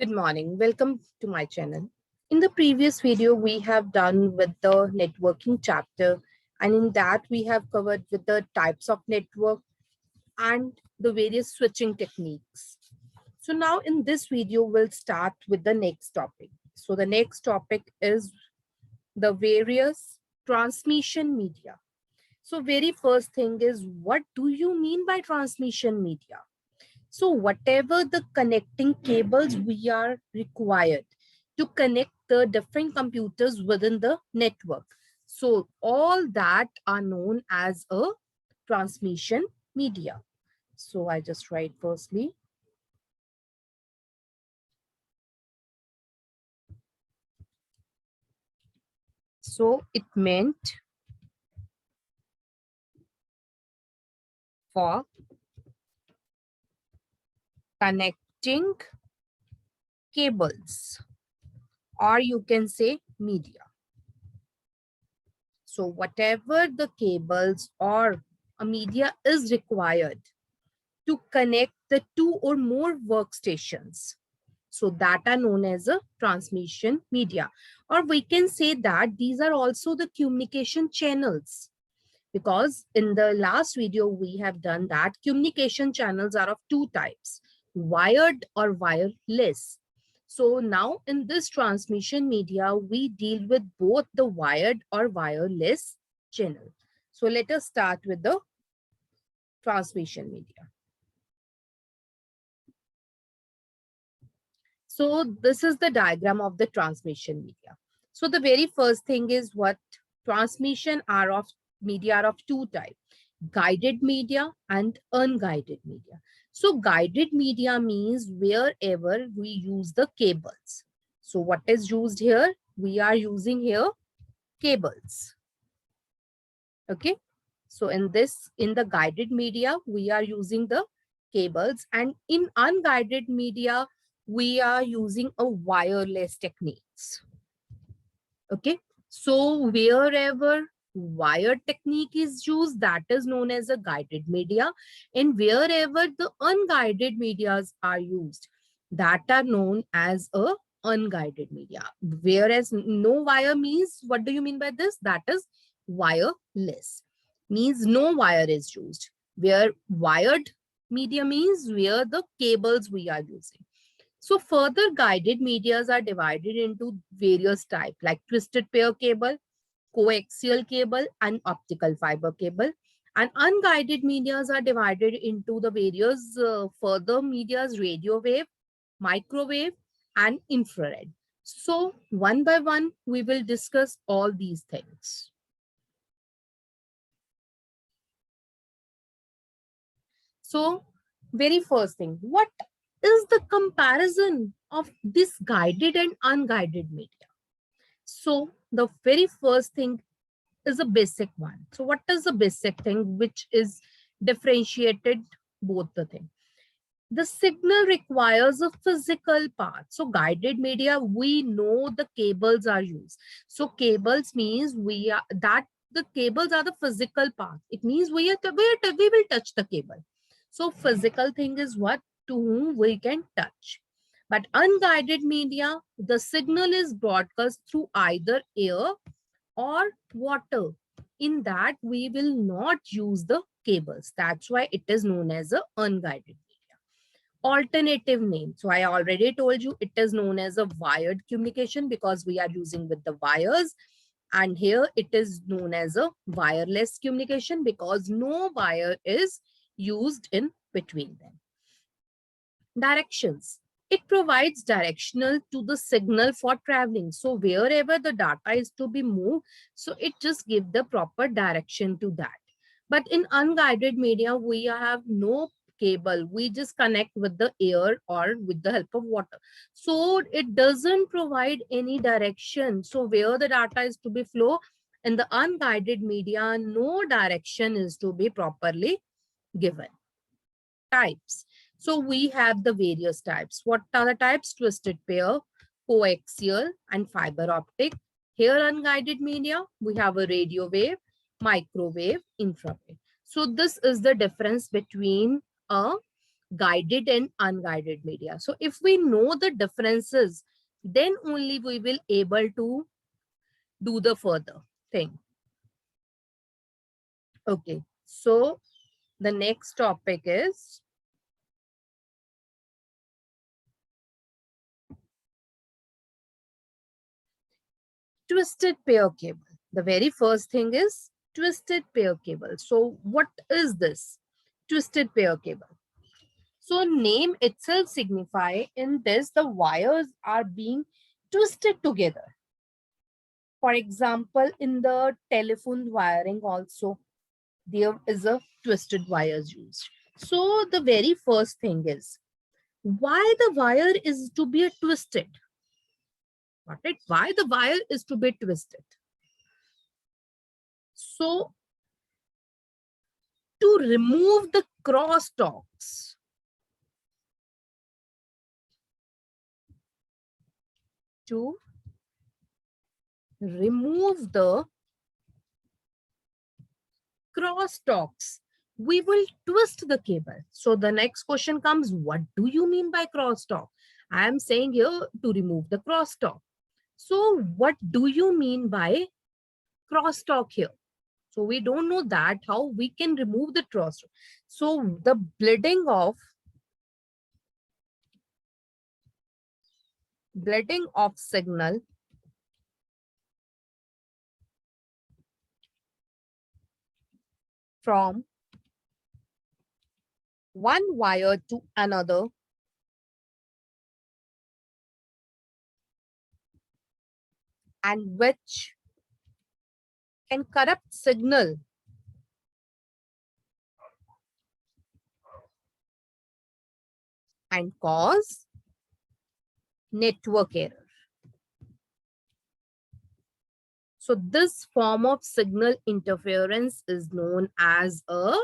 Good morning. Welcome to my channel. In the previous video, we have done with the networking chapter, and in that we have covered with the types of network and the various switching techniques. So now in this video, we'll start with the next topic. So the next topic is the various transmission media. So very first thing is, what do you mean by transmission media? So whatever the connecting cables we are required to connect the different computers within the network. So all that are known as a transmission media. So I just write firstly. So it meant for connecting cables, or you can say media. So whatever the cables or a media is required to connect the two or more workstations. So that are known as a transmission media. Or we can say that these are also the communication channels, because in the last video we have done that communication channels are of two types, wired or wireless. So now in this transmission media, we deal with both the wired or wireless channel. So let us start with the transmission media. So this is the diagram of the transmission media. So the very first thing is what transmission are of media are of two types, guided media and unguided media. So guided media means wherever we use the cables. So what is used here? We are using here cables. Okay. So in the guided media, we are using the cables, and in unguided media, we are using a wireless techniques. Okay. So wherever wired technique is used, that is known as a guided media, and wherever the unguided medias are used, that are known as a unguided media. Whereas no wire means, what do you mean by this? That is wireless, means no wire is used. Where wired media means where the cables we are using. So further guided medias are divided into various types like twisted pair cable, coaxial cable, and optical fiber cable. And unguided medias are divided into the various further medias, radio wave, microwave, and infrared. So one by one, we will discuss all these things. So very first thing, what is the comparison of this guided and unguided media? So the very first thing is a basic one. So what is the basic thing which is differentiated both the thing? The signal requires a physical path. So guided media, we know the cables are used. So cables means we are that the cables are the physical path. It means we will touch the cable. So physical thing is what to whom we can touch. But unguided media, the signal is broadcast through either air or water. In that, we will not use the cables. That's why it is known as a unguided media. Alternative name. So I already told you it is known as a wired communication because we are using with the wires. And here it is known as a wireless communication because no wire is used in between them. Directions. It provides directional to the signal for traveling. So wherever the data is to be moved, so it just gives the proper direction to that. But in unguided media, we have no cable. We just connect with the air or with the help of water. So it doesn't provide any direction. So where the data is to be flow, in the unguided media, no direction is to be properly given. Types. So we have the various types. What are the types? Twisted pair, coaxial, and fiber optic. Here unguided media, we have a radio wave, microwave, infrared. So this is the difference between a guided and unguided media. So if we know the differences, then only we will able to do the further thing. Okay, so the next topic is twisted pair cable. The very first thing is twisted pair cable. So what is this twisted pair cable? So name itself signify in this the wires are being twisted together. For example, in the telephone wiring also, there is a twisted wires used. So the very first thing is why the wire is to be twisted. Got it? Why the wire is to be twisted? So to remove the crosstalks, to remove the crosstalks, we will twist the cable. So the next question comes, what do you mean by crosstalk? I am saying here to remove the crosstalk. So what do you mean by crosstalk here? So we don't know that, how we can remove the crosstalk. So the bleeding of signal from one wire to another and which can corrupt signal and cause network error. So this form of signal interference is known as a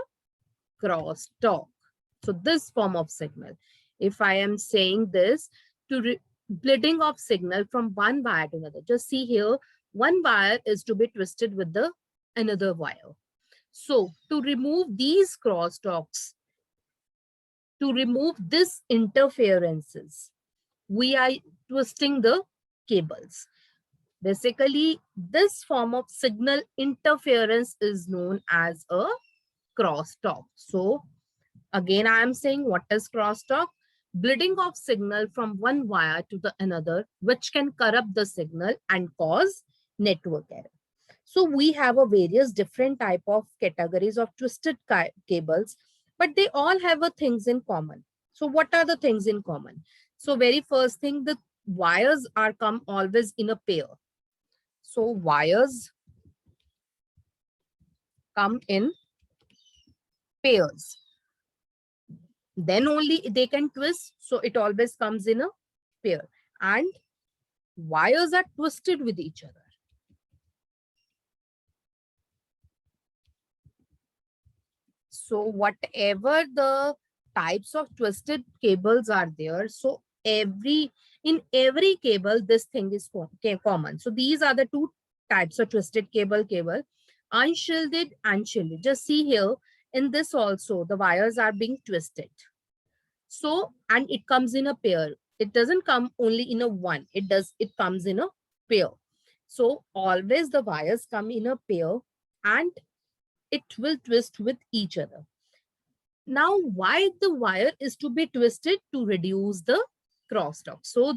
crosstalk. So this form of signal, if I am saying this, to bleeding of signal from one wire to another, just see here, one wire is to be twisted with the another wire. So to remove these crosstalks, to remove this interferences, we are twisting the cables. Basically, this form of signal interference is known as a crosstalk. So again, I am saying what is crosstalk? Bleeding of signal from one wire to the another, which can corrupt the signal and cause network error. So we have a various different type of categories of twisted cables, but they all have a things in common. So what are the things in common? So very first thing, the wires are come always in a pair. So wires come in pairs. Then only they can twist. So it always comes in a pair. And wires are twisted with each other. So whatever the types of twisted cables are there, so in every cable, this thing is common. So these are the two types of twisted cable, unshielded and shielded. Just see here, in this also, the wires are being twisted. So, and it comes in a pair. It doesn't come only in a one, it comes in a pair. So always the wires come in a pair and it will twist with each other. Now, why the wire is to be twisted? To reduce the crosstalk. So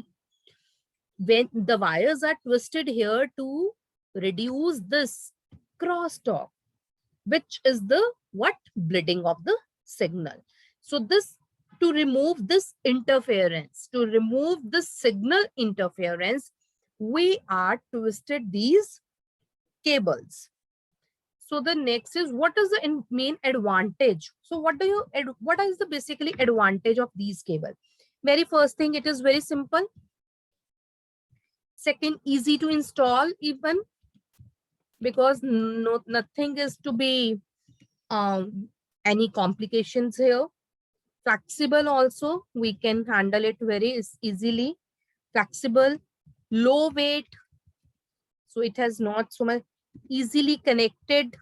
when the wires are twisted here to reduce this crosstalk, which is the what? Bleeding of the signal. So this, to remove this interference, to remove the signal interference, we are twisted these cables. So the next is, what is the main advantage? So what is the basically advantage of these cable? Very first thing, it is very simple. Second, easy to install even, because nothing is to be any complications here. Flexible also, we can handle it very easily. Flexible, low weight, so it has not so much, easily connected.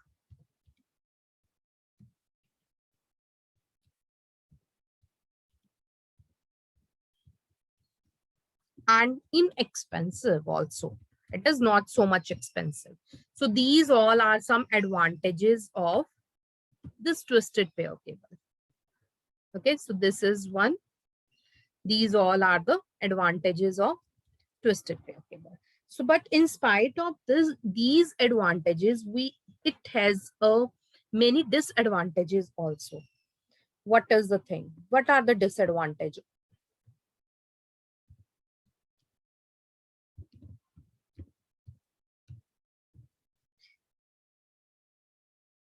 and inexpensive also. It is not so much expensive. So these all are some advantages of this twisted pair cable. Okay, so this is one. These all are the advantages of twisted pair cable. So, but in spite of these advantages, it has many disadvantages also. What is the thing? What are the disadvantages?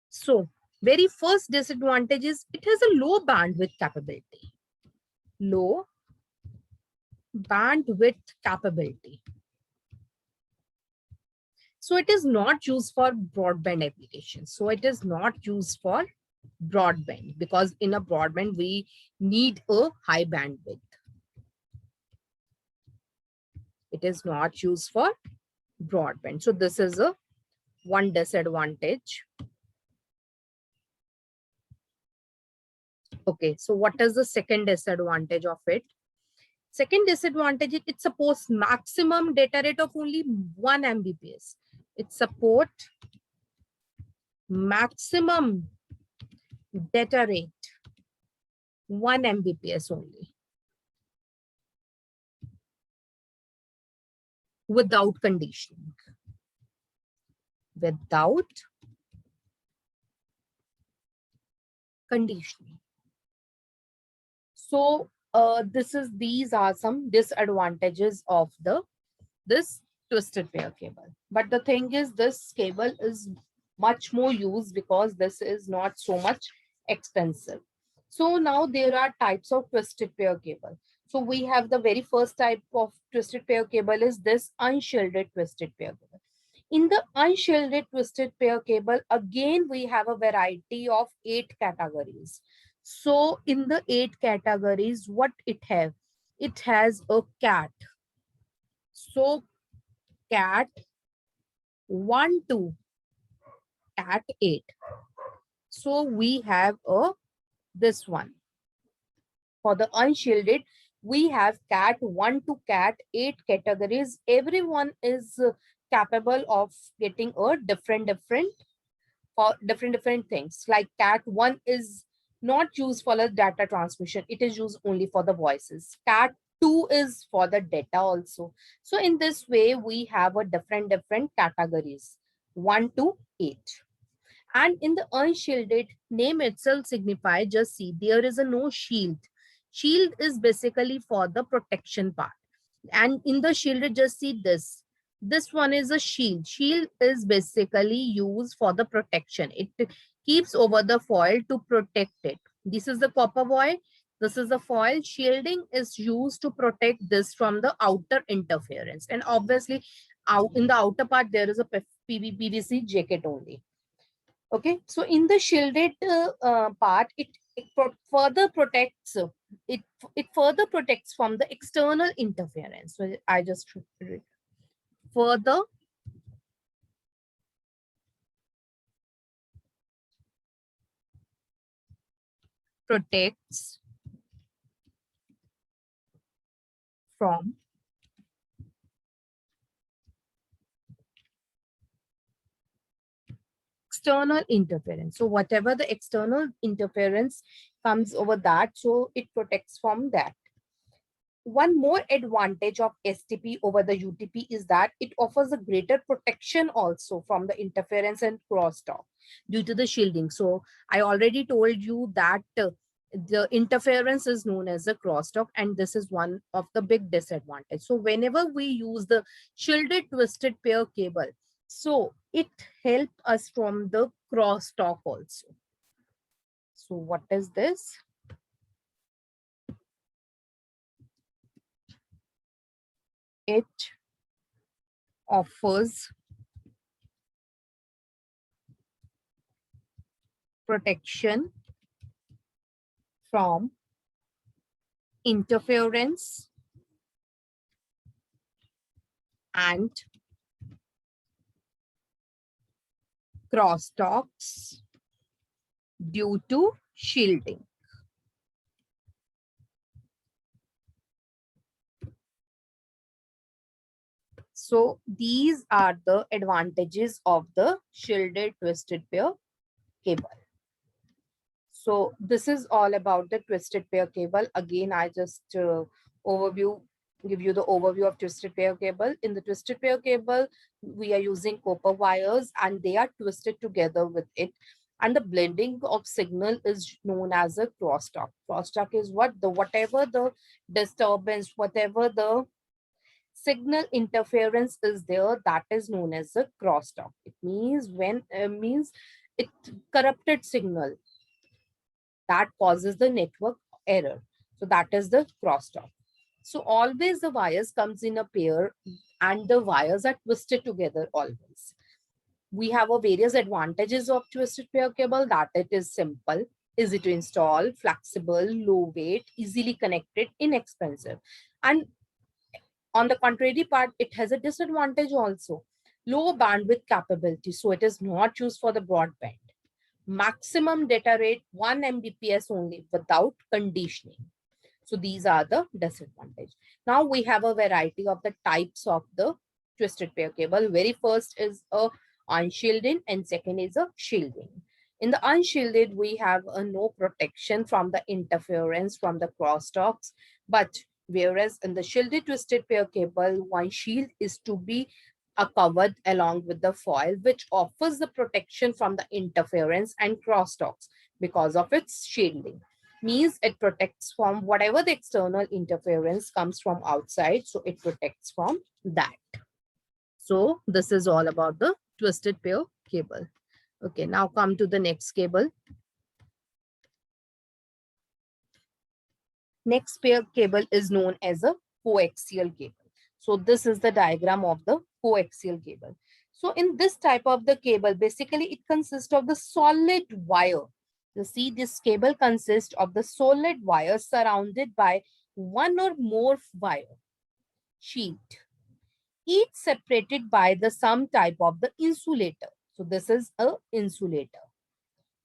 So, very first disadvantage is it has a low bandwidth capability. Low bandwidth capability. So it is not used for broadband applications. So it is not used for broadband, because in a broadband we need a high bandwidth. It is not used for broadband. So this is a one disadvantage. Okay, so what is the second disadvantage of it? Second disadvantage, it supports maximum data rate of only 1 Mbps. It supports maximum data rate 1 Mbps only, without conditioning. Without conditioning. So these are some disadvantages of this twisted pair cable. But the thing is, this cable is much more used because this is not so much expensive. So now there are types of twisted pair cable. So we have the very first type of twisted pair cable is this unshielded twisted pair cable. In the unshielded twisted pair cable, again, we have a variety of 8 categories. So in the 8 categories, what it have? It has a cat. So cat 1 to cat 8. So we have this one. For the unshielded, we have cat 1 to cat 8 categories. Everyone is capable of getting a different for different things. Like cat 1 is not used for the data transmission. It is used only for the voices. Cat 2 is for the data also. So in this way, we have a different categories, 1 to 8. And in the unshielded, name itself signifies, just see, there is a no shield. Shield is basically for the protection part. And in the shielded, just see this. This one is a shield. Shield is basically used for the protection. It keeps over the foil to protect it. This is the copper foil. This is the foil. Shielding is used to protect this from the outer interference. And obviously, out in the outer part, there is a PVC jacket only. Okay, so in the shielded part, further protects it further protects from the external interference. So I just further protects from external interference. So whatever the external interference comes over that, so it protects from that. One more advantage of STP over the UTP is that it offers a greater protection also from the interference and crosstalk due to the shielding. So I already told you that the interference is known as a crosstalk, and this is one of the big disadvantage. So whenever we use the shielded twisted pair cable, so it helps us from the crosstalk also. So what is this? It offers protection from interference and crosstalks due to shielding. So these are the advantages of the shielded twisted pair cable. So this is all about the twisted pair cable. Again, I just give you the overview of twisted pair cable. In the twisted pair cable, we are using copper wires and they are twisted together with it. And the blending of signal is known as a crosstalk. Crosstalk is what? Whatever the disturbance, whatever the signal interference is there, that is known as a crosstalk. It means means it corrupted signal that causes the network error. So that is the crosstalk. So always the wires comes in a pair and the wires are twisted together always. We have a various advantages of twisted pair cable, that it is simple, easy to install, flexible, low weight, easily connected, inexpensive. And on the contrary part, it has a disadvantage also. Low bandwidth capability, so it is not used for the broadband. Maximum data rate 1 Mbps only without conditioning. So these are the disadvantage. Now we have a variety of the types of the twisted pair cable. Very first is a unshielded and second is a shielding. In the unshielded, we have a no protection from the interference from the crosstalks, but whereas in the shielded twisted pair cable, one shield is to be covered along with the foil, which offers the protection from the interference and crosstalks because of its shielding. Means it protects from whatever the external interference comes from outside, so it protects from that. So this is all about the twisted pair cable. Okay, now come to the next cable. Next pair cable is known as a coaxial cable. So this is the diagram of the coaxial cable. So in this type of the cable, basically it consists of the solid wire. You see, this cable consists of the solid wire surrounded by one or more wire sheet, each separated by the some type of the insulator. So this is a insulator.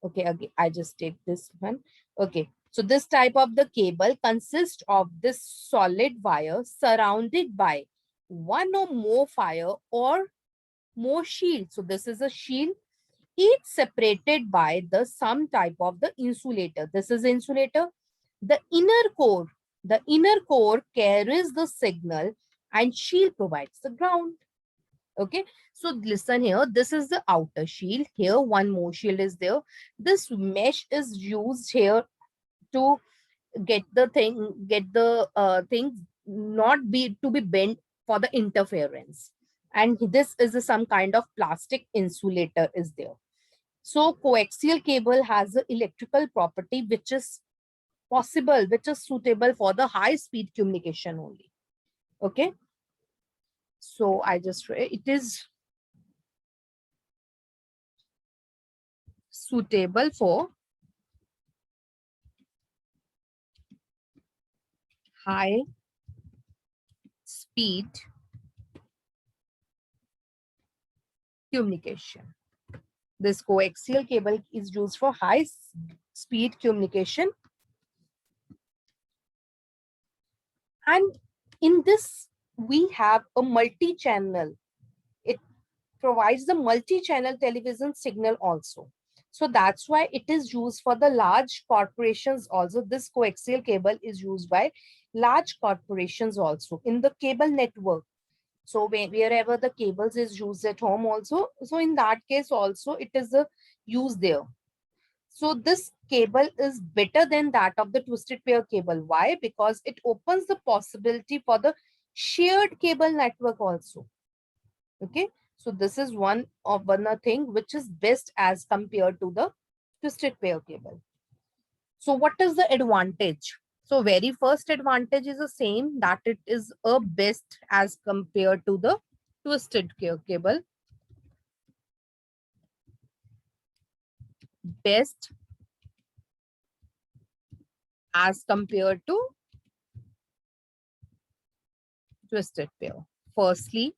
Okay, again, I just take this one. Okay, so this type of the cable consists of this solid wire surrounded by one or more wire or more shield. So this is a shield, each separated by the some type of the insulator. This is insulator. The inner core carries the signal and shield provides the ground. Okay, so listen here, this is the outer shield. Here one more shield is there. This mesh is used here to get the thing not be to be bent for the interference, and this is some kind of plastic insulator is there. So coaxial cable has an electrical property which is possible, which is suitable for the high speed communication only. Okay, so I just it is suitable for high speed communication. This coaxial cable is used for high speed communication. And in this, we have a multi-channel. It provides the multi-channel television signal also. So that's why it is used for the large corporations also. This coaxial cable is used by large corporations also in the cable network. So wherever the cables is used at home also, so in that case also it is a use there. So this cable is better than that of the twisted pair cable. Why? Because it opens the possibility for the shared cable network also. Okay, so this is one thing which is best as compared to the twisted pair cable. So what is the advantage? So very first advantage is the same, that it is a best as compared to the twisted cable. Best as compared to twisted pair. Firstly,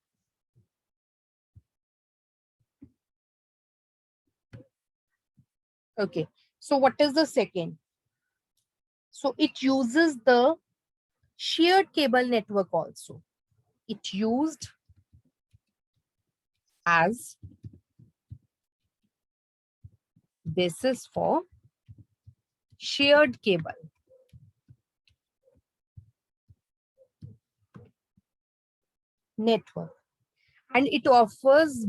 okay, so what is the second? So it uses the shared cable network also. It used as basis for shared cable network, and it offers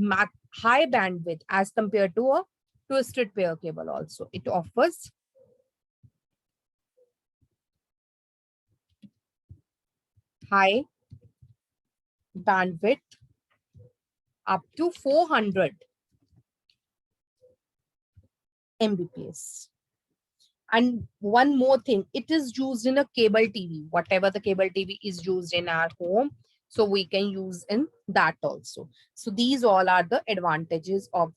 high bandwidth as compared to a twisted pair cable. Also, it offers high bandwidth up to 400 Mbps. And one more thing, it is used in a cable TV, whatever the cable TV is used in our home. So we can use in that also. So these all are the advantages of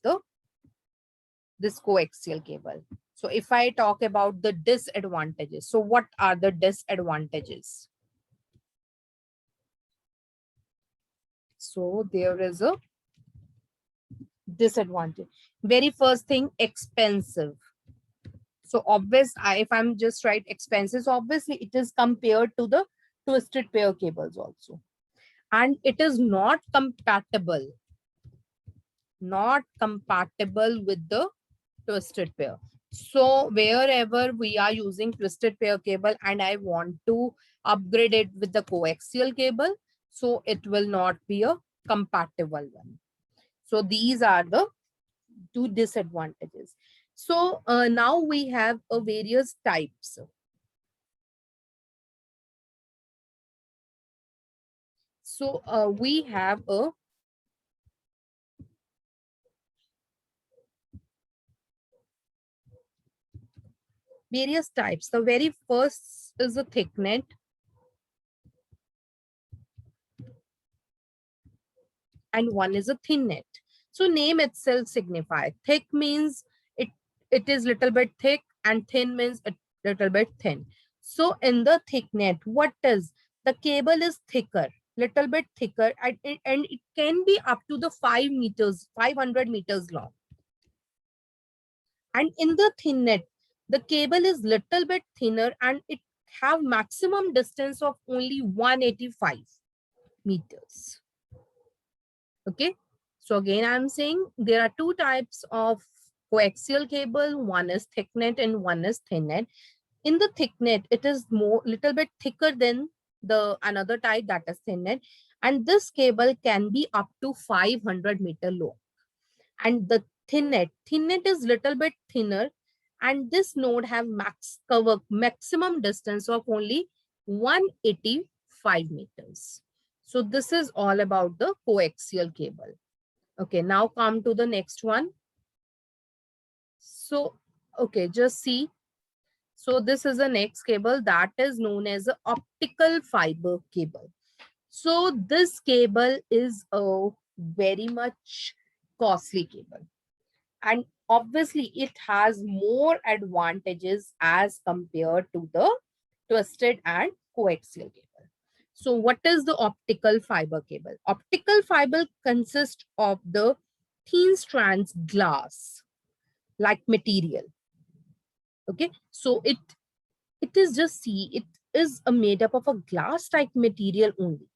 this coaxial cable. So if I talk about the disadvantages, so what are the disadvantages? So there is a disadvantage. Very first thing, expensive. So obvious, if I'm just write expenses, obviously it is compared to the twisted pair cables also. And it is not compatible with the twisted pair. So wherever we are using twisted pair cable and I want to upgrade it with the coaxial cable, so it will not be a compatible one. So these are the two disadvantages. So now we have various types. So we have various types. The very first is a thick net. And one is a thin net. So name itself signifies thick means it is little bit thick and thin means a little bit thin. So in the thick net, what is the cable is thicker, little bit thicker, and it can be up to the 500 meters long. And in the thin net, the cable is little bit thinner and it have maximum distance of only 185 meters. Okay, so again I'm saying there are two types of coaxial cable. One is thick net and one is thin net. In the thick net, it is more little bit thicker than the another type, that is thin net, and this cable can be up to 500-meter long. And the thin net is little bit thinner, and this node have maximum distance of only 185 meters. So this is all about the coaxial cable. Okay, now come to the next one. So, okay, just see. So this is the next cable that is known as an optical fiber cable. So this cable is a very much costly cable. And obviously it has more advantages as compared to the twisted and coaxial cable. So what is the optical fiber cable? Optical fiber consists of the thin strands glass like material. Okay, so it is just see, it is made up of a glass type material only.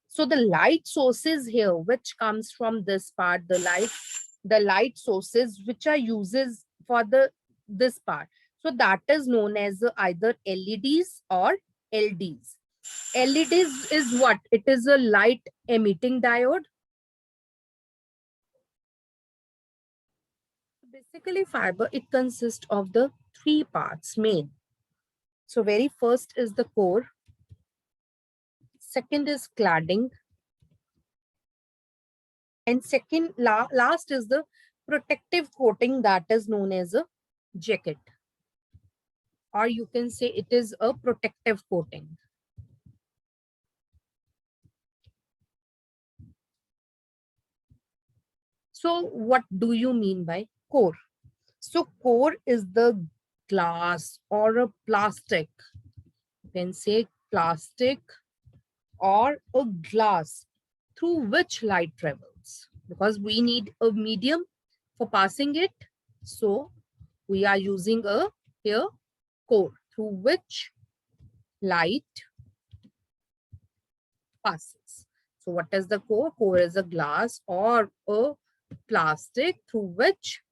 So the light sources here, which comes from this part, the light sources which are uses for this part. So that is known as either LEDs or LDs. LEDs is what? It is a light emitting diode. Basically fiber, it consists of the three parts main. So very first is the core. Second is cladding. And second, last is the protective coating that is known as a jacket. Or you can say it is a protective coating. So what do you mean by core? So core is the glass or a plastic. You can say plastic or a glass through which light travels, because we need a medium for passing it. So we are using a here core through which light passes. So what is the core? Core is a glass or a plastic through which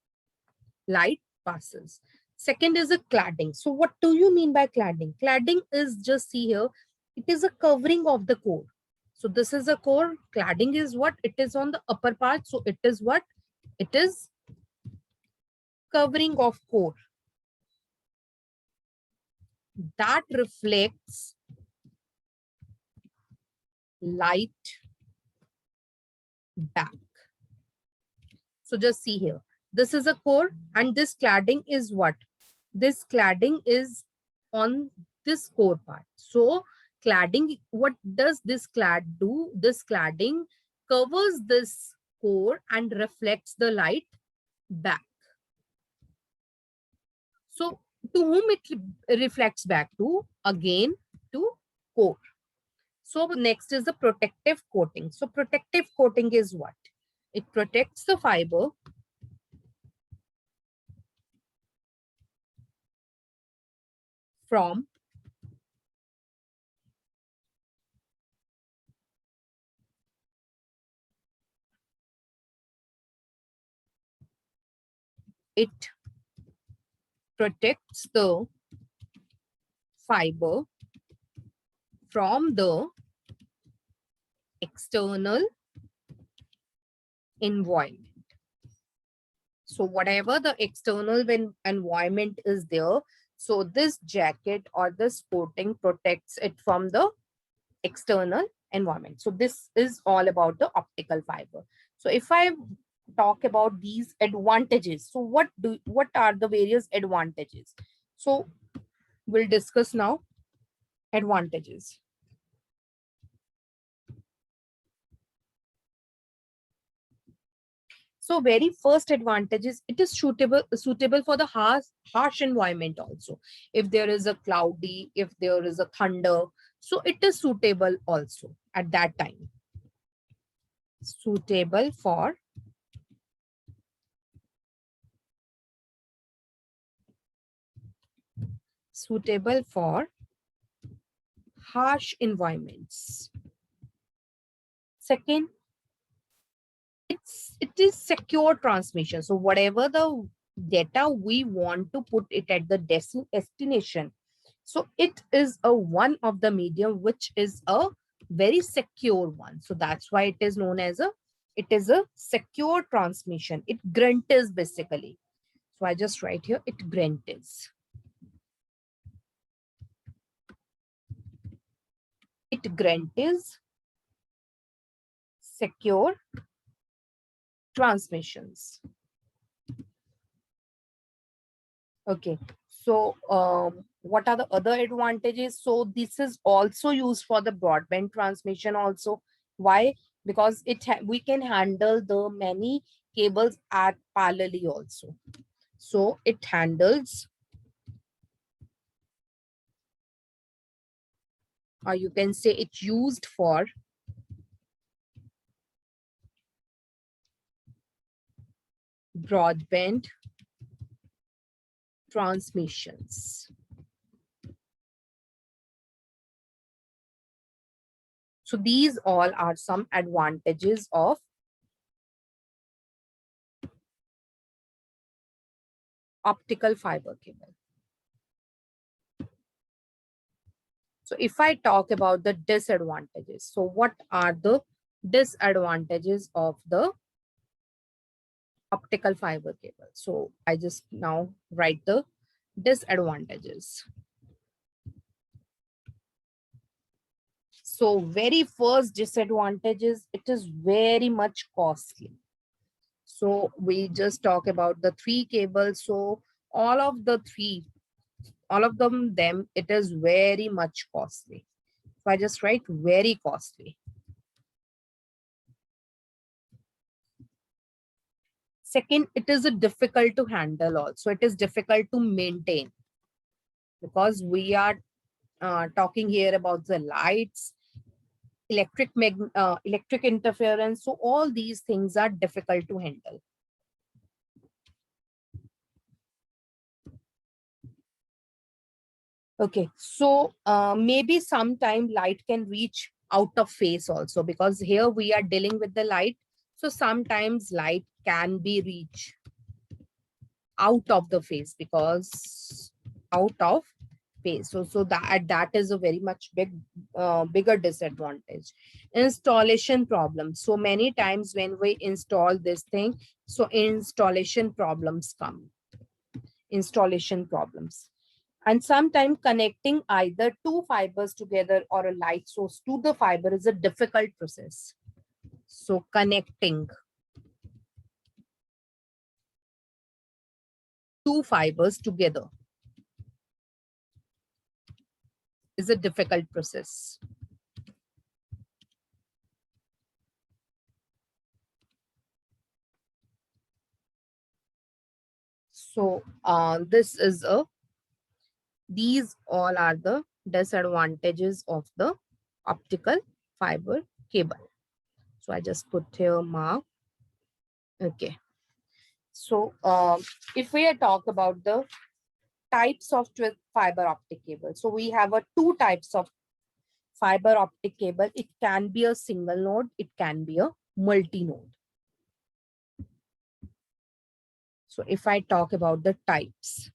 light passes. Second is a cladding. So what do you mean by cladding? Cladding is, just see here, it is a covering of the core. So this is a core. Cladding is what? It is on the upper part. So it is what? It is covering of core that reflects light back. So just see here. This is a core and this cladding is what? This cladding is on this core part. So cladding, what does this clad do? This cladding covers this core and reflects the light back. So to whom it reflects back to? Again, to core. So next is the protective coating. So protective coating is what? It protects the fiber from it protects the fiber from the external environment. So whatever the external environment is there, so this jacket or this coating protects it from the external environment. So this is all about the optical fiber. So if I talk about these advantages, so what are the various advantages? So we'll discuss now advantages. So very first advantage is it is suitable for the harsh environment also. If there is a cloudy, if there is a thunder, so it is suitable also at that time. Suitable for harsh environments. Second, it is secure transmission. So whatever the data we want to put it at the destination, so it is a one of the medium which is a very secure one. So that's why it is known as it is a secure transmission. It guarantees basically. So I just write here, it guarantees. It guarantees secure transmissions. Okay, so what are the other advantages? So this is also used for the broadband transmission also. Why? Because we can handle the many cables at parallelly also. So it handles, or you can say it's used for broadband transmissions. So these all are some advantages of optical fiber cable. So if I talk about the disadvantages, so what are the disadvantages of the optical fiber cable? So I just now write the disadvantages. So very first disadvantage is it is very much costly. So we just talk about the three cables. So all of them, it is very much costly. So I just write very costly. Second, it is a difficult to handle also. It is difficult to maintain because we are talking here about the lights, electric interference. So all these things are difficult to handle. Okay, so maybe sometime light can reach out of phase also, because here we are dealing with the light. So sometimes light can be reached out of the phase, because out of phase. So that is a very much bigger disadvantage. Installation problems. So many times when we install this thing, so installation problems come. Installation problems. And sometimes connecting either two fibers together or a light source to the fiber is a difficult process. So connecting two fibers together is a difficult process. So these all are the disadvantages of the optical fiber cable. So I just put here mark. Okay. So if we talk about the types of fiber optic cable, so we have two types of fiber optic cable. It can be a single node, it can be a multi-node. So if I talk about the types,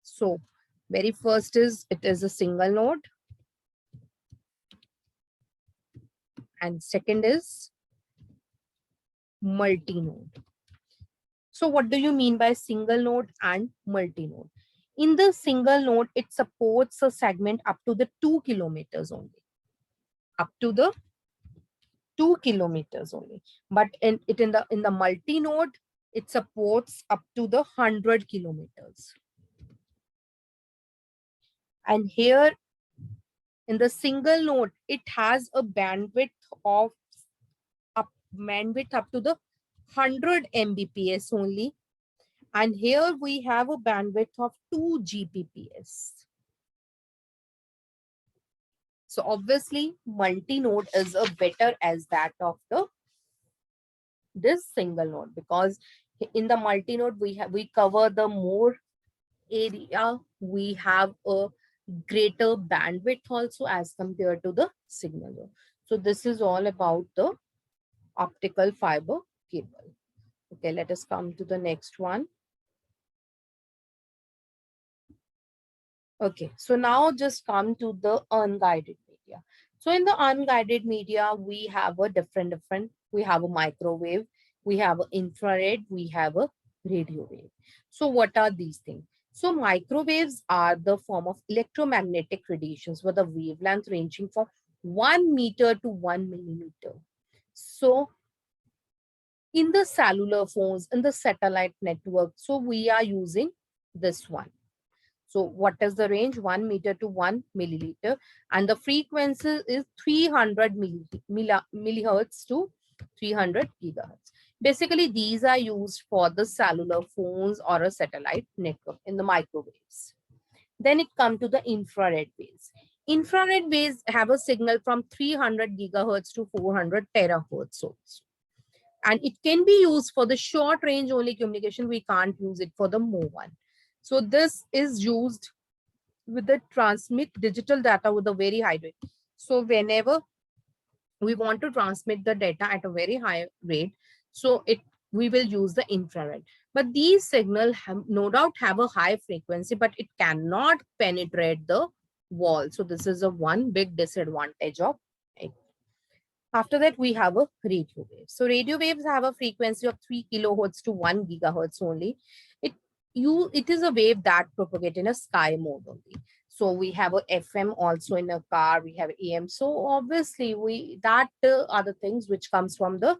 so very first is it is a single node, and second is multi-node. So what do you mean by single node and multi-node? In the single node, it supports a segment up to the 2 kilometers only. Up to the 2 kilometers only. But in the multi-node, it supports up to the 100 kilometers. And here in the single node, it has a bandwidth up to the 100 Mbps only. And here we have a bandwidth of 2 Gbps. So obviously multi-node is a better as that of this single node, because in the multi-node we cover the more area, we have a greater bandwidth also as compared to the single node. So this is all about the optical fiber cable. Okay, let us come to the next one. Okay, so now just come to the unguided media. So in the unguided media, we have a different, we have a microwave, we have an infrared, we have a radio wave. So what are these things? So microwaves are the form of electromagnetic radiations with a wavelength ranging from 1 meter to 1 millimeter. So in the cellular phones, in the satellite network, so we are using this one. So what is the range? 1 meter to 1 milliliter. And the frequency is 300 millihertz to 300 gigahertz. Basically, these are used for the cellular phones or a satellite network in the microwaves. Then it comes to the infrared waves. Infrared waves have a signal from 300 gigahertz to 400 terahertz also. And it can be used for the short range only communication. We can't use it for the more one. So this is used with the transmit digital data with a very high rate. So whenever we want to transmit the data at a very high rate, so we will use the infrared. But these signals no doubt have a high frequency, but it cannot penetrate the wall. So this is a one big disadvantage of it. After that, we have a radio wave. So radio waves have a frequency of 3 kilohertz to 1 gigahertz only. It is a wave that propagates in a sky mode only. So we have a FM also in a car, we have AM. So obviously are the things which comes from the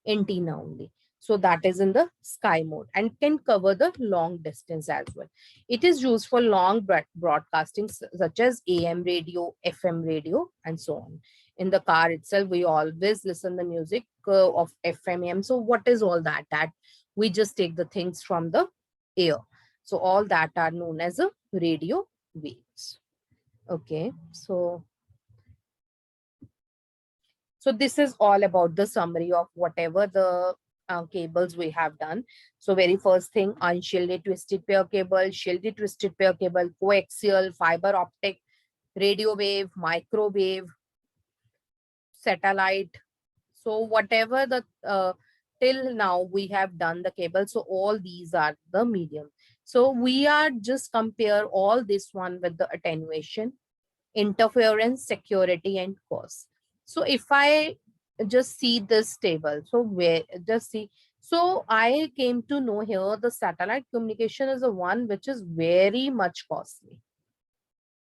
antenna only. So that is in the sky mode and can cover the long distance as well. It is used for long broadcasting such as AM radio, FM radio, and so on. In the car itself, we always listen the music of FM, AM. So what is all that? That we just take the things from the air. So all that are known as a radio waves. Okay, so this is all about the summary of whatever the cables we have done. So very first thing, unshielded twisted pair cable, shielded twisted pair cable, coaxial, fiber optic, radio wave, microwave, satellite. So whatever the till now we have done the cable. So all these are the medium. So we are just compare all this one with the attenuation, interference, security, and cost. So if I just see this table, so where just see, so I came to know here the satellite communication is the one which is very much costly.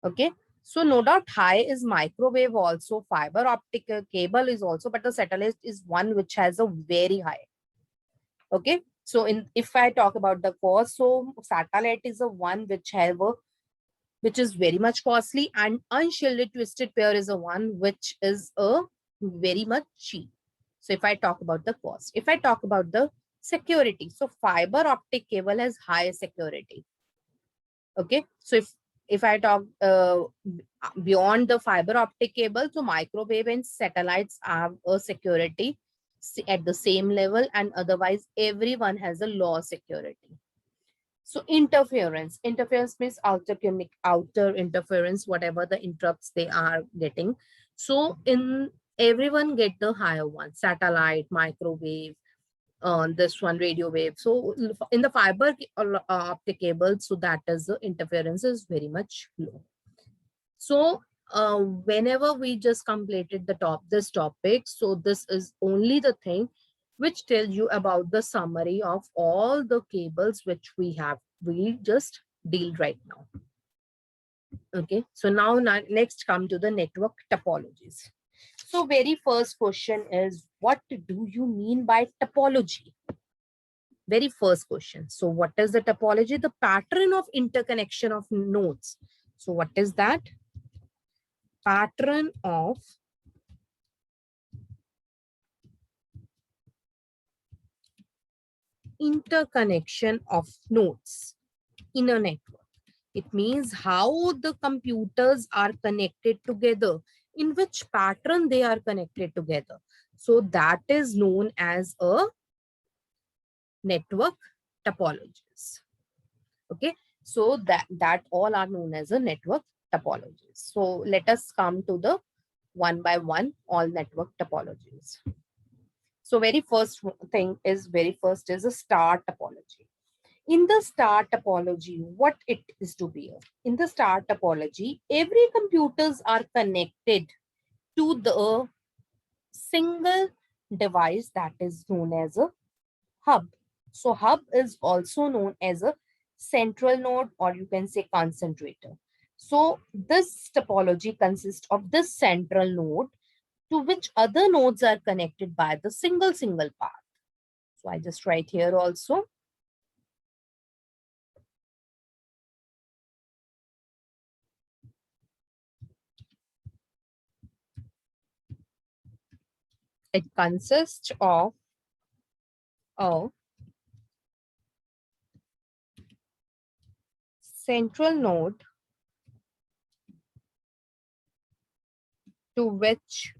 Okay, so no doubt high is microwave also, fiber optic cable is also, but the satellite is one which has a very high. Okay, so in if I talk about the cost, so satellite is the one which have a which is very much costly, and unshielded twisted pair is the one which is a very much cheap. So if I talk about the cost, if I talk about the security, so fiber optic cable has high security. Okay, so if I talk beyond the fiber optic cable, so microwave and satellites have a security at the same level, and otherwise everyone has a low security. So interference means outer interference, whatever the interrupts they are getting. So in everyone get the higher one, satellite, microwave, this one radio wave. So in the fiber optic cable, so that is the interference is very much low. So whenever we just completed this topic, so this is only the thing which tells you about the summary of all the cables which we just deal right now. Okay, so now next come to the network topologies. So very first question is, what do you mean by topology? Very first question. So what is the topology? The pattern of interconnection of nodes. So what is that? Pattern of interconnection of nodes in a network. It means how the computers are connected together, in which pattern they are connected together. So that is known as a network topologies. Okay, so that all are known as a network topologies. So let us come to the one by one all network topologies. So very first is a star topology. In the star topology, what it is to be? In the star topology, every computers are connected to the single device that is known as a hub. So hub is also known as a central node, or you can say concentrator. So this topology consists of this central node to which other nodes are connected by the single path. So I just write here also. It consists of a central node to which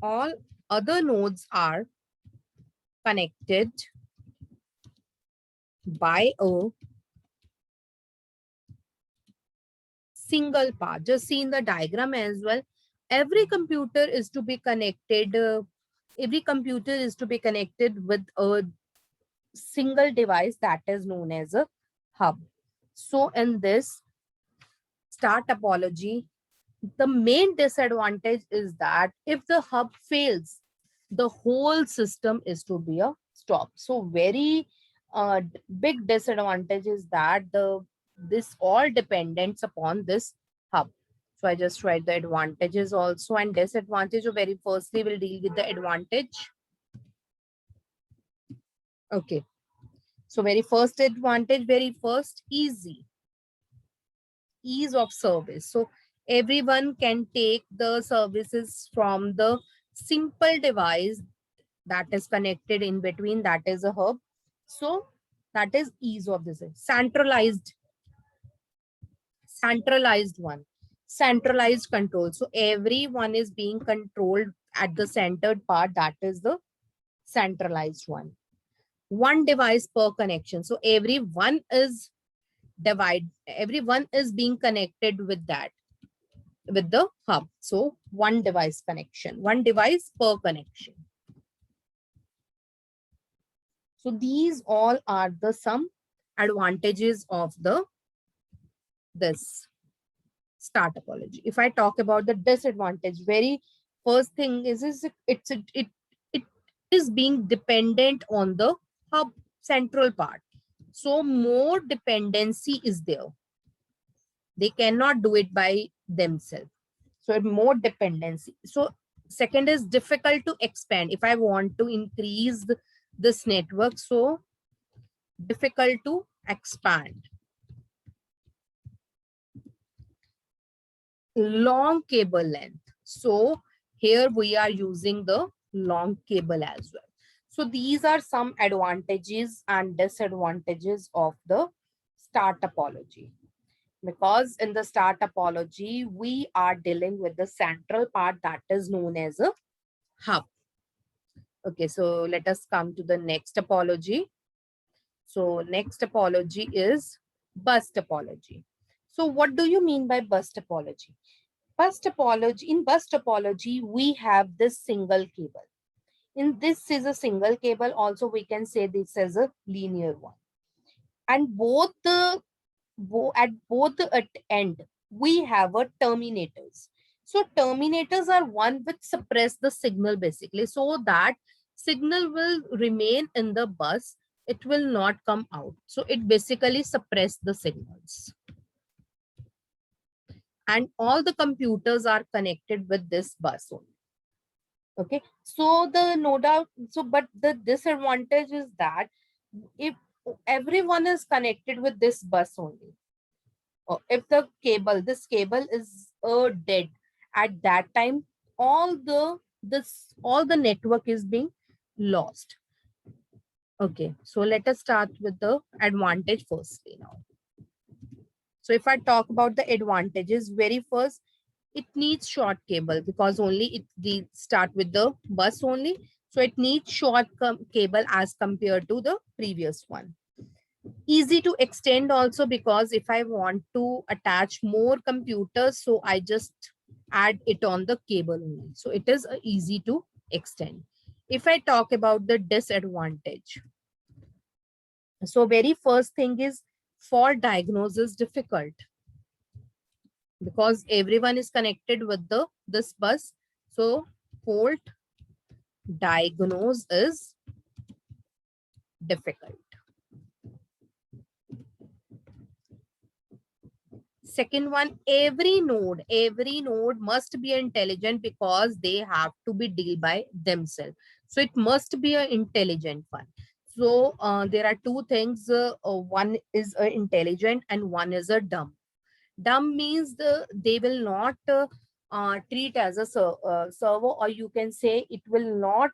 all other nodes are connected by a single path. Just see in the diagram as well. Every computer is to be connected. Every computer is to be connected with a single device that is known as a hub. So in this star topology, the main disadvantage is that if the hub fails, the whole system is to be a stop. So very big disadvantage is that this all dependents upon this hub. So I just write the advantages also and disadvantage. So very firstly we'll deal with the advantage. Okay, so very first advantage, ease of service. So everyone can take the services from the simple device that is connected in between, that is a hub. So that is ease of this. Centralized control. So everyone is being controlled at the centered part, that is the centralized one. One device per connection. So everyone is everyone is being connected with that, with the hub. So one device connection, one device per connection. So these all are the some advantages of this star topology. If I talk about the disadvantage, very first thing is it is being dependent on the hub central part. So more dependency is there. They cannot do it by themselves. So more dependency. So second is difficult to expand. If I want to increase this network, so difficult to expand. Long cable length. So here we are using the long cable as well. So these are some advantages and disadvantages of the star topology. Because in the star topology, we are dealing with the central part that is known as a hub. Okay, so let us come to the next topology. So next topology is bus topology. So what do you mean by bus topology? In bus topology, we have this single cable. In this is a single cable. Also, we can say this as a linear one. And at both the end, we have a terminators. So terminators are one which suppress the signal basically, so that signal will remain in the bus. It will not come out. So it basically suppress the signals. And all the computers are connected with this bus only. Okay, so no doubt, so but the disadvantage is that if everyone is connected with this bus only, or if this cable is dead, at that time all the network is being lost. Okay, so let us start with the advantage firstly now. So if I talk about the advantages, very first, it needs short cable because only they start with the bus only. So it needs short cable as compared to the previous one. Easy to extend also, because if I want to attach more computers, so I just add it on the cable only. So it is easy to extend. If I talk about the disadvantage, so very first thing is fault diagnosis difficult, because everyone is connected with this bus. So fault diagnose is difficult. Second one, every node must be intelligent, because they have to be dealt by themselves. So it must be an intelligent one. So there are two things. One is intelligent and one is a dumb. Dumb means they will not treat as a server, or you can say it will not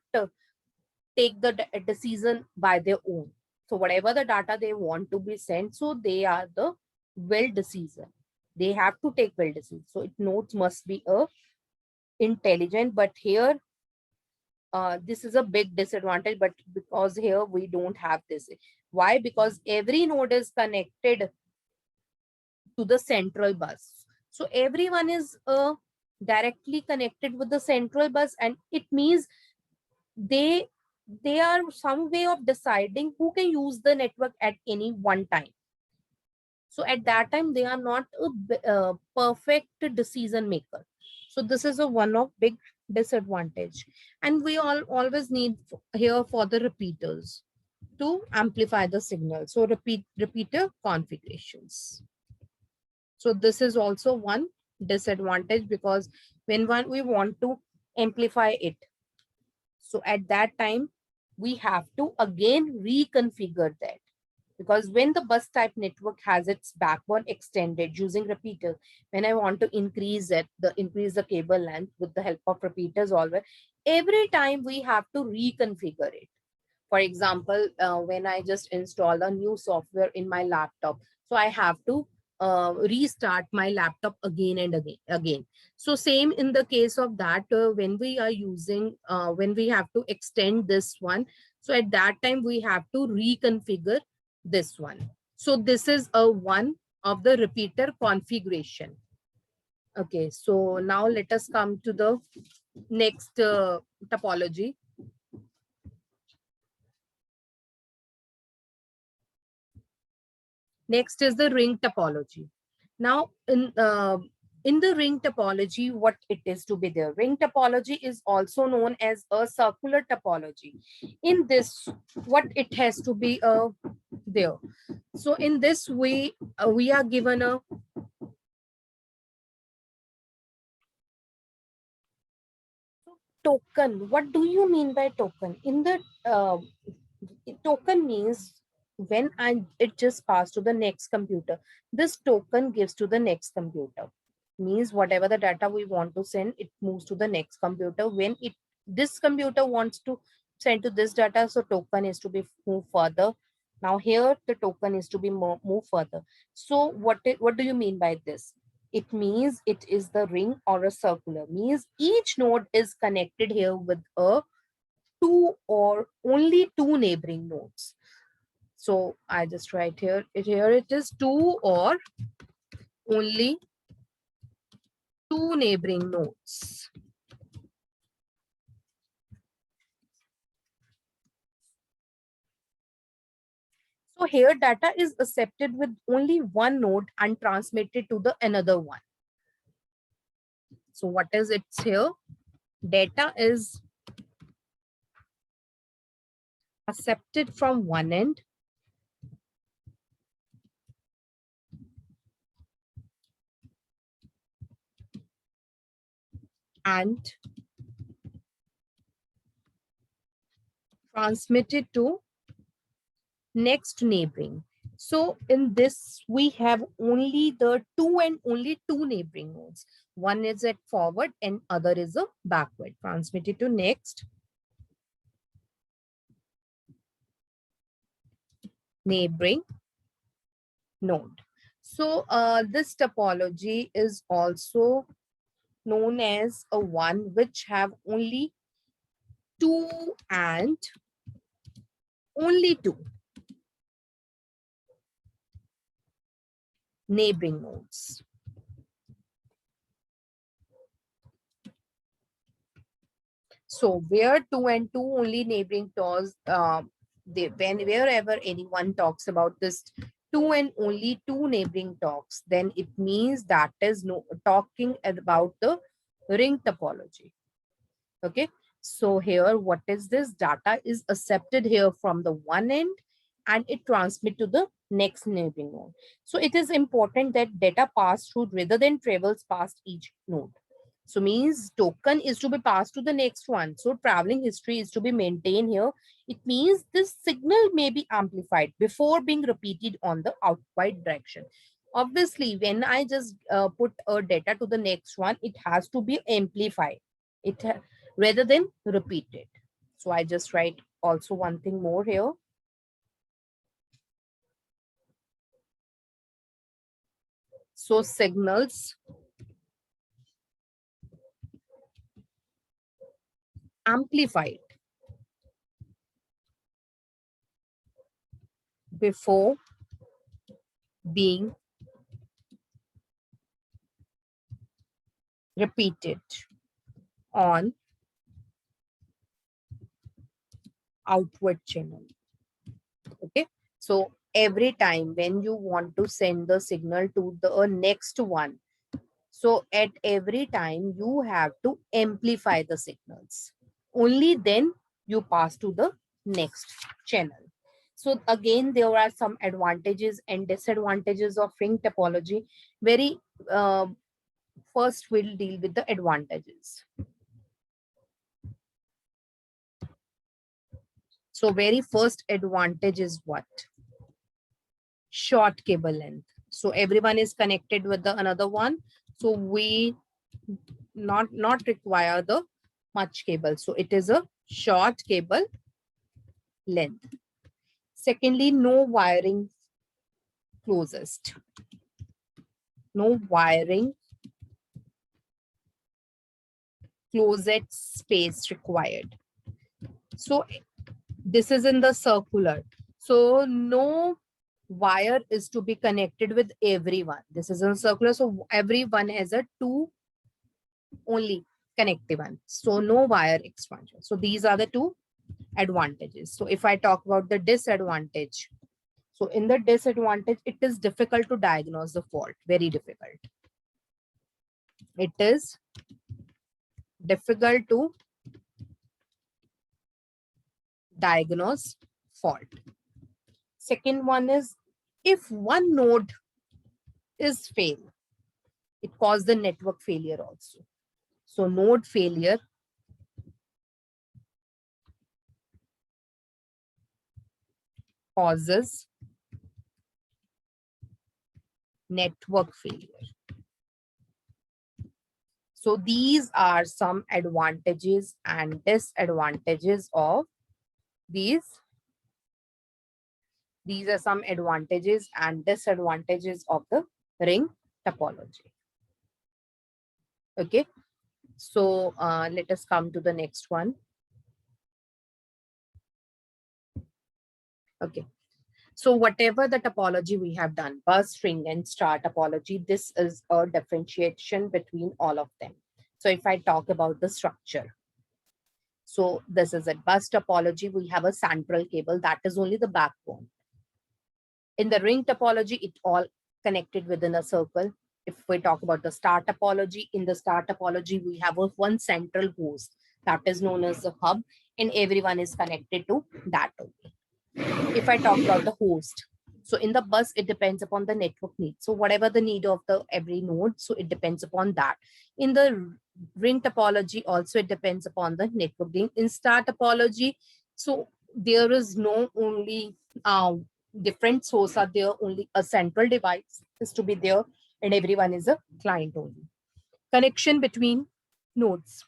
take the decision by their own. So whatever the data they want to be sent, so they are the well decision. They have to take well decision. So it nodes must be intelligent, but here this is a big disadvantage, but because here we don't have this. Why? Because every node is connected to the central bus. So everyone is directly connected with the central bus, and it means they are some way of deciding who can use the network at any one time. So at that time, they are not a perfect decision maker. So this is a one of big disadvantage. And we always need here for the repeaters to amplify the signal. So repeater configurations. So this is also one disadvantage, because when we want to amplify it, so at that time we have to again reconfigure that. Because when the bus type network has its backbone extended using repeater, when I want to increase the cable length with the help of repeaters always, every time we have to reconfigure it. For example, when I just install a new software in my laptop, so I have to restart my laptop again and again. So same in the case of that, when we are using, when we have to extend this one, so at that time we have to reconfigure this one. So this is a one of the repeater configuration. Okay, so now let us come to the next topology. Next is the ring topology. Now, in the ring topology, what it is to be there? Ring topology is also known as a circular topology. In this, what it has to be there. So in this way, we are given a token. What do you mean by token? In the token means when it just passed to the next computer, this token gives to the next computer. Means whatever the data we want to send, it moves to the next computer. When this computer wants to send to this data, so token is to be move further. Now here the token is to be move further. So what do you mean by this? It means it is the ring or a circular. Means each node is connected here with a two or only two neighboring nodes. So I just write here, here it is two or only two neighboring nodes. So here data is accepted with only one node and transmitted to the another one. So what is it here? Data is accepted from one end and transmitted to next neighboring. So in this, we have only the two and only two neighboring nodes. One is at forward and other is a backward. Transmitted to next neighboring node. So this topology is also known as a one which have only two and only two neighboring nodes. So where two and two only neighboring nodes, wherever anyone talks about this two and only two neighboring talks, then it means that is talking about the ring topology. Okay, so here what is this? Data is accepted here from the one end and it transmit to the next neighboring node. So it is important that data pass through rather than travels past each node. So means token is to be passed to the next one. So traveling history is to be maintained here. It means this signal may be amplified before being repeated on the outward direction. Obviously, when I just put a data to the next one, it has to be amplified rather than repeated. So I just write also one thing more here. So signals amplified before being repeated on outward channel. Okay, so every time when you want to send the signal to the next one, so at every time you have to amplify the signals. Only then you pass to the next channel. So again, there are some advantages and disadvantages of ring topology. Very first, we'll deal with the advantages. So very first advantage is what? Short cable length. So everyone is connected with the another one. So we not require the much cable. So it is a short cable length. Secondly, no wiring closest. No wiring closet space required. So this is in the circular. So no wire is to be connected with everyone. This is a circular, so everyone has a two only connective one. So no wire expansion. So these are the two advantages. So if I talk about the disadvantage, so in the disadvantage, it is difficult to diagnose the fault, very difficult. It is difficult to diagnose fault. Second one is, if one node is fail, it causes the network failure also. So node failure causes network failure. So these are some advantages and disadvantages of these. These are some advantages and disadvantages of the ring topology. Okay, so let us come to the next one. Okay, so whatever the topology we have done, bus, ring, and star topology, this is a differentiation between all of them. So if I talk about the structure, so this is a bus topology, we have a central cable that is only the backbone. In the ring topology, it all connected within a circle. If we talk about the star topology, in the star topology, we have one central host that is known as the hub, and everyone is connected to that only. If I talk about the host, so in the bus, it depends upon the network need. So whatever the need of the every node, so it depends upon that. In the ring topology, also it depends upon the network need. In star topology, so there is no only different source are there, only a central device is to be there, and everyone is a client only. Connection between nodes.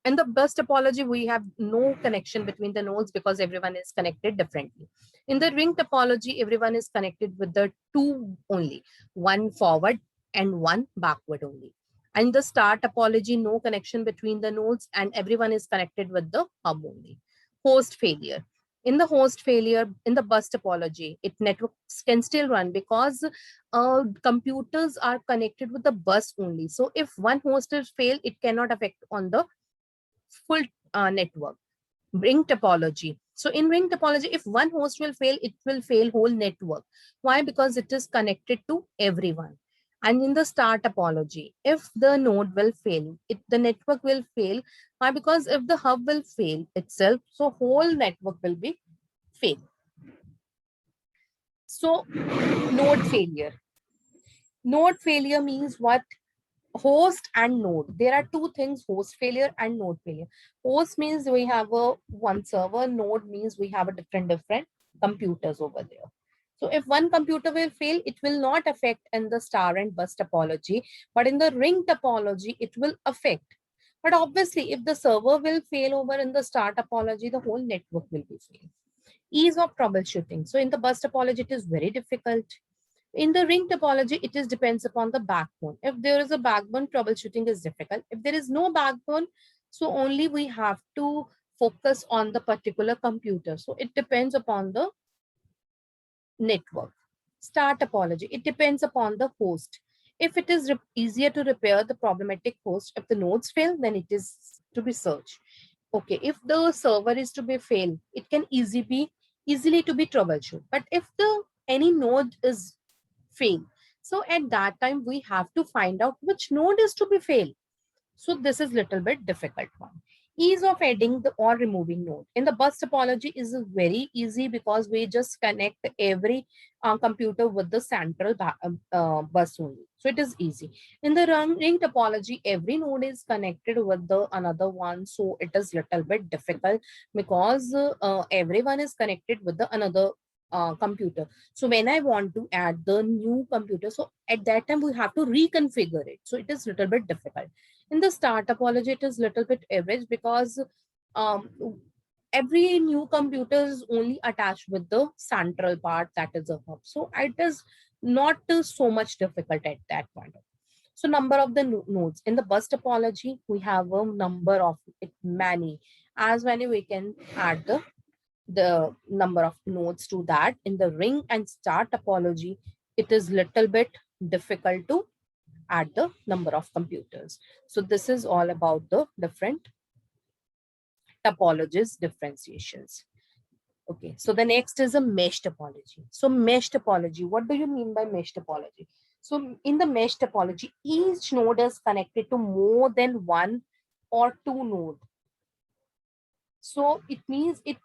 In the bus topology, we have no connection between the nodes because everyone is connected differently. In the ring topology, everyone is connected with the two only, one forward and one backward only. And the star topology, no connection between the nodes and everyone is connected with the hub only. Host failure. In the host failure, in the bus topology, networks can still run because computers are connected with the bus only. So if one host is failed, it cannot affect on the full network. Ring topology. So in ring topology, if one host will fail, it will fail whole network. Why? Because it is connected to everyone. And in the star topology, if the node will fail, the network will fail. Why? Because if the hub will fail itself, so whole network will be fail. So node failure. Node failure means what? Host and node. There are two things: host failure and node failure. Host means we have a one server, node means we have a different computers over there. So if one computer will fail, it will not affect in the star and bus topology, but in the ring topology, it will affect. But obviously, if the server will fail over in the star topology, the whole network will be failed. Ease of troubleshooting. So in the bus topology, it is very difficult. In the ring topology, it is depends upon the backbone. If there is a backbone, troubleshooting is difficult. If there is no backbone, so only we have to focus on the particular computer. So it depends upon the network. Star topology, it depends upon the host. If it is easier to repair the problematic host, if the nodes fail, then it is to be searched. Okay, if the server is to be fail, it can easily to be troubleshoot. But if the any node is fail, so at that time we have to find out which node is to be fail. So this is little bit difficult one. Ease of adding the or removing node. In the bus topology is very easy because we just connect every computer with the central bus only. So it is easy. In the ring topology, every node is connected with the another one. So it is little bit difficult because everyone is connected with the another computer. So when I want to add the new computer, so at that time we have to reconfigure it. So it is little bit difficult. In the star topology, it is little bit average because um, every new computer is only attached with the central part, that is a hub. So it is not so much difficult at that point. So number of the nodes in the bus topology, we have a number of it many, as many we can add the the number of nodes to that. In the ring and star topology, it is little bit difficult to add the number of computers. So this is all about the different topologies differentiations. Okay, so the next is a mesh topology. So mesh topology, what do you mean by mesh topology? So in the mesh topology, each node is connected to more than one or two nodes. So it means it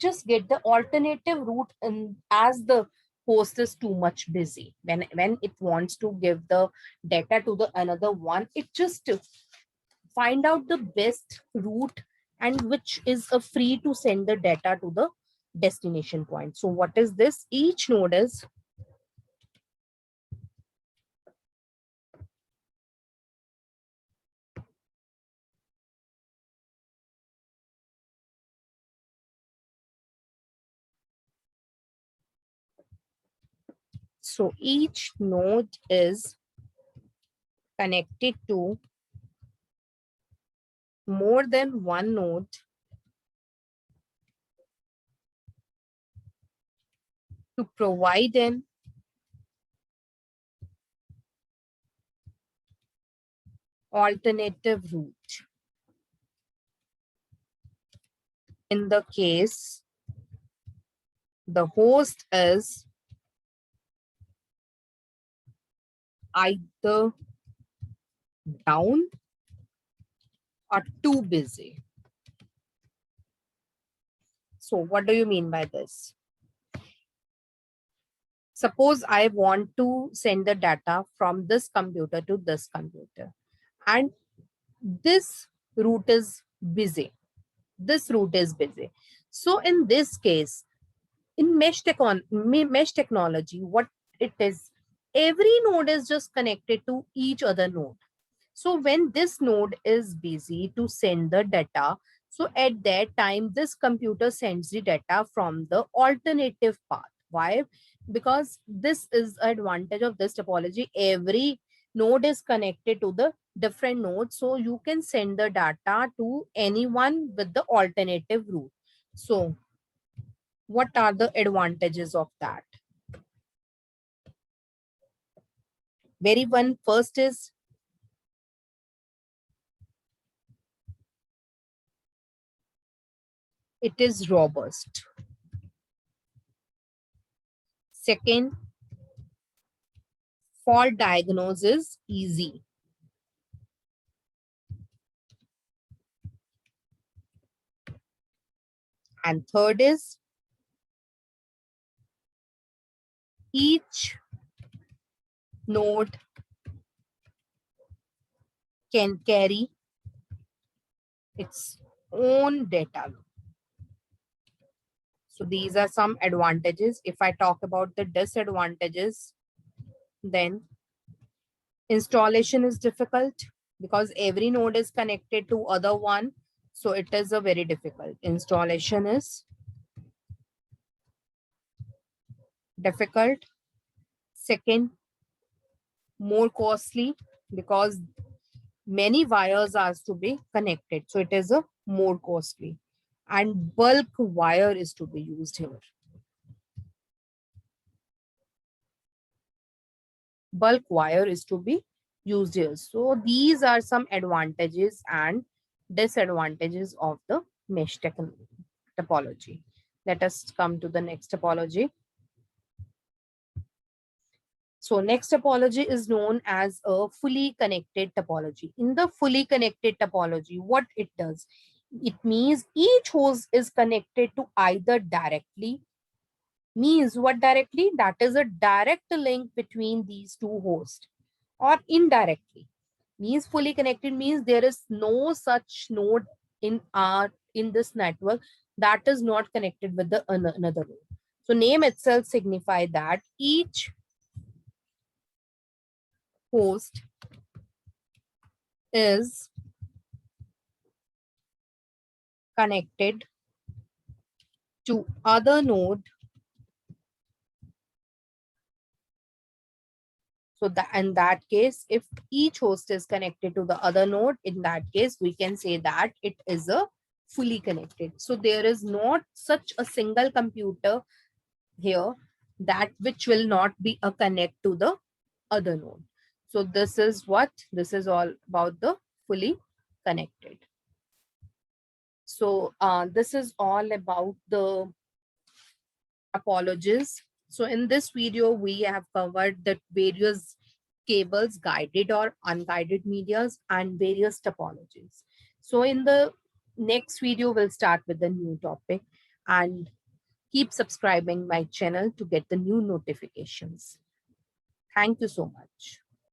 just get the alternative route, and as the host is too much busy, when it wants to give the data to the another one, it just find out the best route and which is free to send the data to the destination point. So what is this? Each node is each node is connected to more than one node to provide an alternative route. In the case the host is either down or too busy. So what do you mean by this? Suppose I want to send the data from this computer to this computer, and this route is busy. This route is busy. So in this case, in mesh technology, what it is, every node is just connected to each other node. So when this node is busy to send the data, so at that time, this computer sends the data from the alternative path. Why? Because this is advantage of this topology. Every node is connected to the different nodes. So you can send the data to anyone with the alternative route. So what are the advantages of that? Very one first is it is robust. Second, fault diagnosis easy. And third is each node can carry its own data. So these are some advantages. If I talk about the disadvantages, then installation is difficult because every node is connected to other one. So it is a very difficult. Installation is difficult. Second, more costly because many wires are to be connected. So it is a more costly, and bulk wire is to be used here. Bulk wire is to be used here. So these are some advantages and disadvantages of the mesh topology. Let us come to the next topology. So next topology is known as a fully connected topology. In the fully connected topology, what it does, it means each host is connected to either directly, means what directly? That is a direct link between these two hosts, or indirectly. Means fully connected means there is no such node in this network that is not connected with the another node. So name itself signify that each host is connected to other node. So that in that case, if each host is connected to the other node, in that case, we can say that it is a fully connected. So there is not such a single computer here that which will not be a connect to the other node. So this is all about the fully connected. So this is all about the topologies. So in this video, we have covered the various cables, guided or unguided medias, and various topologies. So in the next video, we'll start with the new topic, and keep subscribing my channel to get the new notifications. Thank you so much.